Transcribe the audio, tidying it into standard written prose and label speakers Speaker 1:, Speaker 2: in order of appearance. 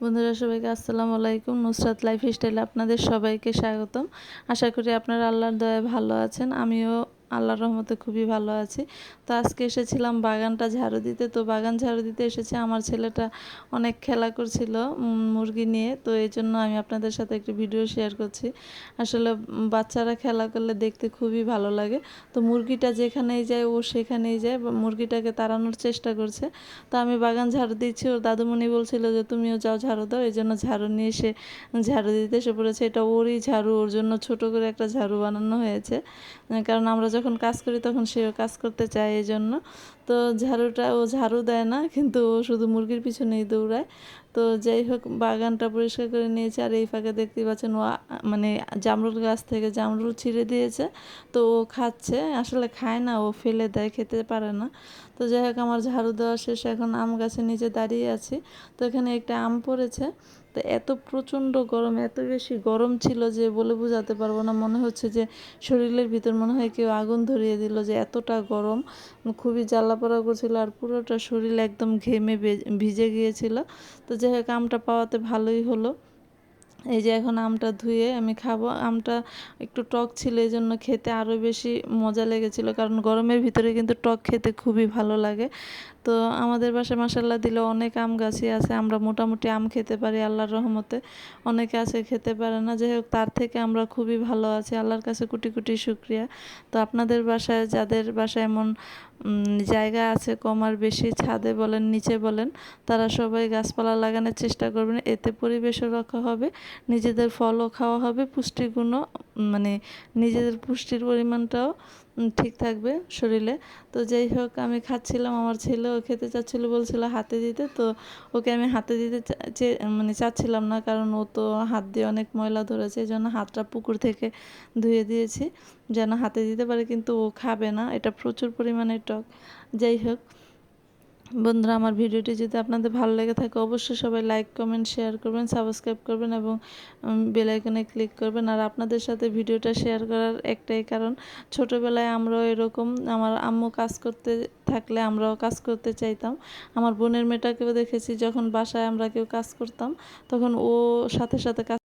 Speaker 1: বন্ধুরা সবাইকে আসসালামু আলাইকুম। নুসরাত লাইফস্টাইলে আপনাদের সবাইকে স্বাগতম। আশা করি আপনারা আল্লাহর দয়ায় ভালো আছেন। আমিও আল্লাহর রহমতে খুবই ভালো আছি। তো আজকে এসেছিলাম বাগানটা ঝাড়ু দিতে। তো বাগান ঝাড়ু দিতে এসেছে, আমার ছেলেটা অনেক খেলা করছিল মুরগি নিয়ে। তো এই জন্য আমি আপনাদের সাথে একটি ভিডিও শেয়ার করছি। আসলে বাচ্চারা খেলা করলে দেখতে খুবই ভালো লাগে। তো মুরগিটা যেখানেই যায় ও সেখানেই যায়, মুরগিটাকে তাড়ানোর চেষ্টা করছে। তো আমি বাগান ঝাড়ু দিচ্ছি, ওর দাদুমণি বলছিল যে তুমিও যাও ঝাড়ু দাও, এই জন্য ঝাড়ু নিয়ে এসে ঝাড়ু দিতে এসে পড়েছে। এটা ওরই ঝাড়ু, ওর জন্য ছোট করে একটা ঝাড়ু বানানো হয়েছে, কারণ আমরা যখন কাজ করি তখন সেও কাজ করতে চায় এই জন্য। তো ঝাড়ুটা ও ঝাড়ু দেয় না, কিন্তু ও শুধু মুরগির পিছনেই দৌড়ায়। তো যাই হোক, বাগানটা পরিষ্কার করে নিয়েছে। আর এই ফাঁকে দেখতেই পাচ্ছেন ও মানে জামরুল গাছ থেকে জামরুল ছিঁড়ে দিয়েছে। তো ও খাচ্ছে, আসলে খায় না, ও ফেলে দেয়, খেতে পারে না। তো যাই হোক, আমার ঝাড়ু দেওয়া শেষ, এখন আম গাছের নিচে দাঁড়িয়ে আছি। তো এখানে একটা আম পড়েছে। তো এত প্রচণ্ড গরম, এত বেশি গরম ছিল যে বলে বোঝাতে পারবো না। মনে হচ্ছে যে শরীরের ভিতর মনে হয় কেউ আগুন ধরিয়ে দিল, যে এতটা গরম, খুবই জ্বালাপোড়া করছিল। আর পুরোটা শরীর একদম ঘেমে ভিজে গিয়েছিল। তো যাই হোক, আমটা পাওয়াতে ভালোই হলো। এই যে এখন আমটা ধুয়ে আমি খাবো। আমটা একটু টক ছিল, এই জন্য খেতে আরও বেশি মজা লেগেছিল, কারণ গরমের ভিতরে কিন্তু টক খেতে খুবই ভালো লাগে। তো আমাদের বাসায় মাশাআল্লাহ দিলে অনেক আম গাছই আছে, আমরা মোটামুটি আম খেতে পারি আল্লাহর রহমতে। অনেকে আছে খেতে পারে না, যাই হোক তার থেকে আমরা খুবই ভালো আছি, আল্লাহর কাছে কোটি কোটি শুকরিয়া। তো আপনাদের বাসায়, যাদের বাসায় এমন জায়গা আছে কম আর বেশি, ছাদে বলেন নিচে বলেন, তারা সবাই গাছপালা লাগানোর চেষ্টা করবেন। এতে পরিবেশও রক্ষা হবে, নিজেদের ফলও খাওয়া হবে, পুষ্টিগুণও মানে নিজেদের পুষ্টির পরিমাণটাও ঠিক থাকবে শরীরে। তো যাই হোক, আমি খাচ্ছিলাম, আমার ছেলেও খেতে চাচ্ছিলো, বলছিল হাতে দিতে। তো ওকে আমি হাতে দিতে মানে চাচ্ছিলাম না, কারণ ও তো হাত দিয়ে অনেক ময়লা ধরেছে, এই জন্য হাতটা পুকুর থেকে ধুয়ে দিয়েছি যেন হাতে দিতে পারে, কিন্তু ও খাবে না, এটা প্রচুর পরিমাণে টক। যাই হোক বন্ধুরা, আমার ভিডিওটি যদি আপনাদের ভালো লেগে থাকে অবশ্যই সবাই লাইক কমেন্ট শেয়ার করবেন, সাবস্ক্রাইব করবেন এবং বেল আইকনে ক্লিক করবেন। আর আপনাদের সাথে ভিডিওটা শেয়ার করার একটাই কারণ, ছোটোবেলায় আমরাও এরকম, আমার আম্মু কাজ করতে থাকলে আমরাও কাজ করতে চাইতাম। আমার বোনের মেয়েটাকেও দেখেছি, যখন বাসায় আমরা কেউ কাজ করতাম তখন ও সাথে সাথে কাজ